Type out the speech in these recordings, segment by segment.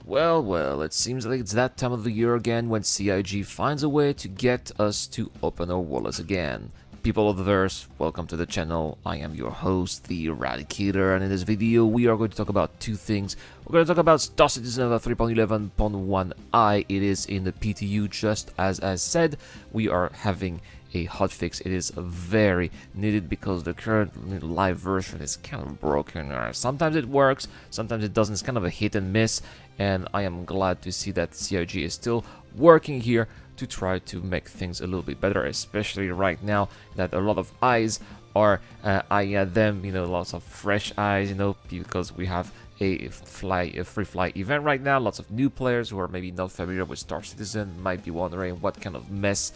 Well, well, it seems like it's that time of the year again when CIG finds a way to get us to open our wallets again. People of the verse, welcome to the channel. I am your host, the Eradicator, and in this video we are going to talk about two things. We're going to talk about Star Citizen 3.11.1i. It is in the PTU, just as I said. We are having a hotfix. It is very needed because the current live version is kind of broken. Sometimes it works, sometimes it doesn't. It's kind of a hit and miss, and I am glad to see that CIG is still working here to try to make things a little bit better, especially right now that a lot of eyes are eyeing them, lots of fresh eyes, because we have a free fly event right now. Lots of new players who are maybe not familiar with Star Citizen might be wondering what kind of mess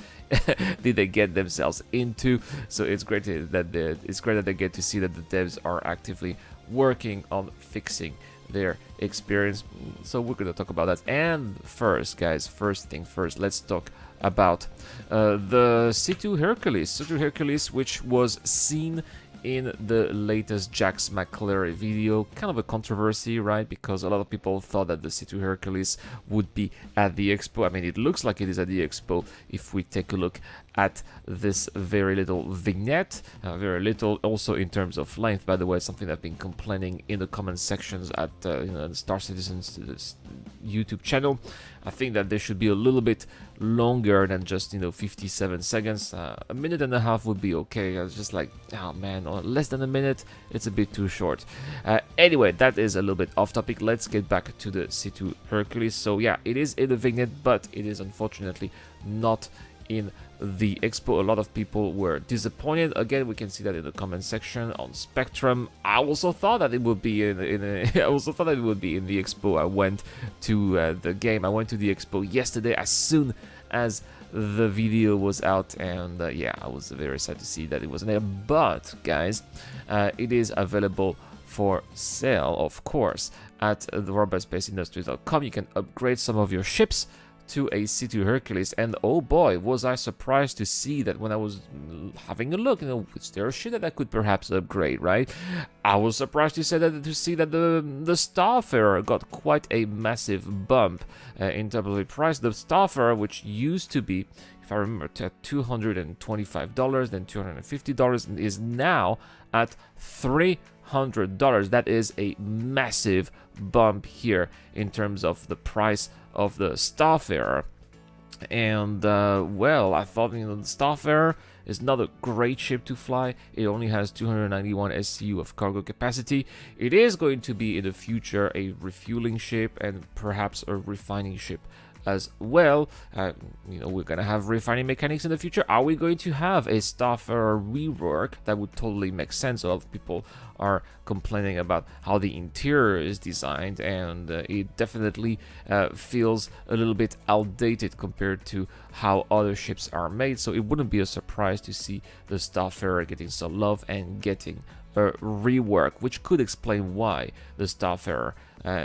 did they get themselves into. So it's great that they get to see that the devs are actively working on fixing their experience. So we're gonna talk about that. And first, guys, first thing first, let's talk about the C2 Hercules. C2 Hercules, which was seen in the latest Jax McClary video. Kind of a controversy, right? Because a lot of people thought that the C2 Hercules would be at the expo. I mean, it looks like it is at the expo if we take a look at this very little vignette. Very little also in terms of length, by the way, something I've been complaining in the comment sections at Star Citizen's YouTube channel. I think that they should be a little bit longer than just 57 seconds. A minute and a half would be okay. I was just like, oh man, or less than a minute, it's a bit too short. Anyway, that is a little bit off topic. Let's get back to the C2 Hercules. So yeah, it is in the vignette, but it is unfortunately not in the expo. A lot of people were disappointed. Again, we can see that in the comment section on Spectrum. I also thought that it would be I also thought that it would be in the expo. I went to the game. I went to the expo yesterday as soon as the video was out, and yeah, I was very sad to see that it wasn't there. But guys, it is available for sale, of course, at the robotspaceindustries.com. You can upgrade some of your ships to a C2 Hercules, and oh boy, was I surprised to see that when I was having a look, is there a ship that I could perhaps upgrade, right? I was surprised to see that the Starfarer got quite a massive bump in terms of the price. The Starfarer, which used to be, if I remember, at $225, then $250, is now at $300. That is a massive bump here in terms of the price of the Starfarer. And well, I thought the Starfarer is not a great ship to fly. It only has 291 SCU of cargo capacity. It is going to be in the future a refueling ship and perhaps a refining ship as well. We're gonna have refining mechanics in the future. Are we going to have a Starfarer rework? That would totally make sense. A lot of people are complaining about how the interior is designed, and it definitely feels a little bit outdated compared to how other ships are made. So it wouldn't be a surprise to see the Starfarer getting some love and getting a rework, which could explain why the Starfarer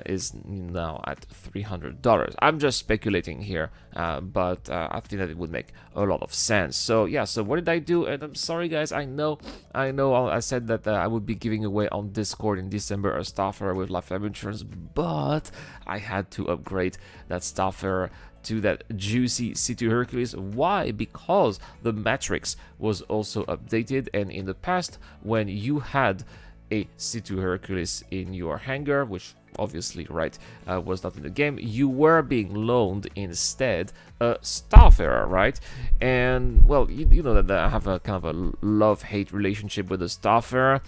is now at $300. I'm just speculating here, but I think that it would make a lot of sense. So yeah, so what did I do? And I'm sorry guys, I know I said that I would be giving away on Discord in December a Starfarer with lifetime insurance, but I had to upgrade that Starfarer to that juicy C2 Hercules. Why? Because the matrix was also updated, and in the past, when you had a C2 Hercules in your hangar, which obviously, right, was not in the game, you were being loaned instead a Starfarer, right? And well, you know that I have a kind of a love-hate relationship with the Starfarer.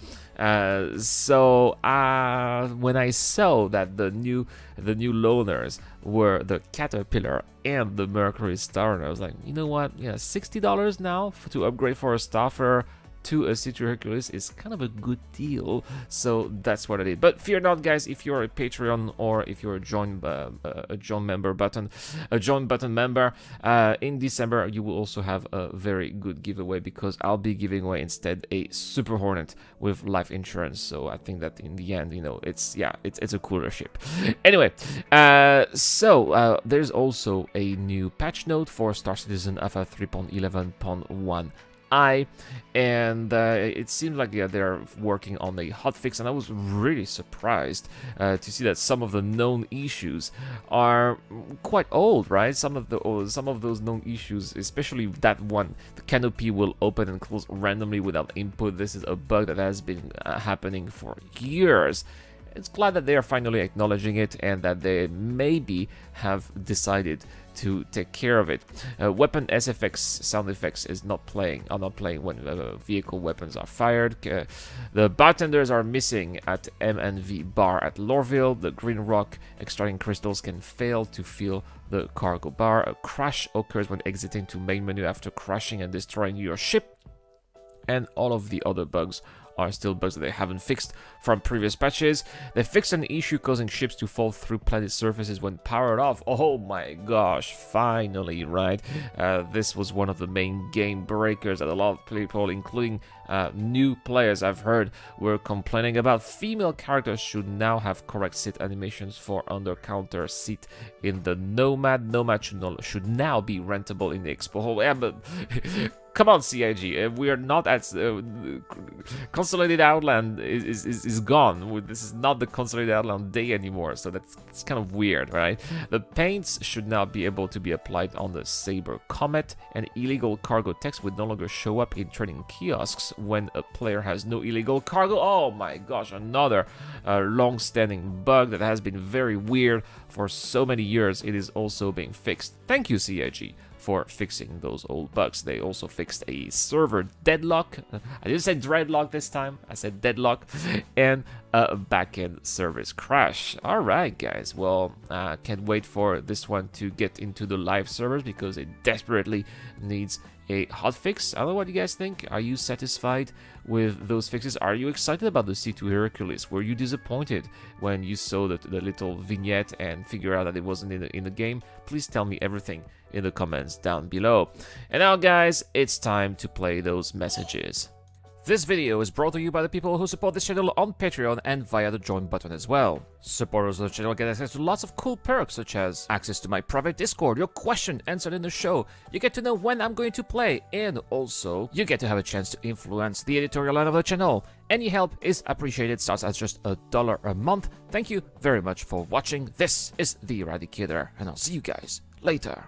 So when I saw that the new loaners were the Caterpillar and the Mercury Star, I was like, you know what? Yeah, $60 now to upgrade for a Starfarer to a C2 Hercules is kind of a good deal. So that's what I did. But fear not, guys, if you're a Patreon or if you're a join button member, in December you will also have a very good giveaway, because I'll be giving away instead a Super Hornet with life insurance. So I think that in the end, it's a cooler ship. Anyway, so there's also a new patch note for Star Citizen Alpha 3.11.1 eye, and it seems like they're working on a hotfix, and I was really surprised to see that some of the known issues are quite old, right? Some of those known issues, especially that one, the canopy will open and close randomly without input. This is a bug that has been happening for years. It's glad that they are finally acknowledging it and that they maybe have decided to take care of it. Weapon SFX sound effects are not playing when vehicle weapons are fired. The bartenders are missing at M&V bar at Lorville. The green rock extracting crystals can fail to fill the cargo bar. A crash occurs when exiting to main menu after crashing and destroying your ship. And all of the other bugs are still bugs that they haven't fixed from previous patches. They fixed an issue causing ships to fall through planet surfaces when powered off. Oh my gosh, finally, right? This was one of the main game breakers that a lot of people, including new players I've heard, were complaining about. Female characters should now have correct sit animations for under-counter seat in the Nomad. Nomad should now be rentable in the Expo Hall. Yeah, but come on, CIG. We are not at Consolidated Outland is gone. This is not the Consolidated Outland day anymore, so that's kind of weird, right? The paints should now be able to be applied on the Saber Comet, and illegal cargo text would no longer show up in trading kiosks when a player has no illegal cargo. Oh my gosh, another long-standing bug that has been very weird for so many years. It is also being fixed. Thank you, CIG, for fixing those old bugs. They also fixed a server deadlock. I didn't say dreadlock this time, I said deadlock, and a backend service crash. Alright guys, well, can't wait for this one to get into the live servers because it desperately needs a hotfix. I don't know what you guys think. Are you satisfied with those fixes? Are you excited about the C2 Hercules? Were you disappointed when you saw the little vignette and figure out that it wasn't in the game? Please tell me everything in the comments down below. And now guys, it's time to play those messages. This video is brought to you by the people who support this channel on Patreon and via the join button as well. Supporters of the channel get access to lots of cool perks such as access to my private Discord, your question answered in the show, you get to know when I'm going to play, and also you get to have a chance to influence the editorial line of the channel. Any help is appreciated, starts at just $1 a month. Thank you very much for watching. This is The Eradicator, and I'll see you guys later.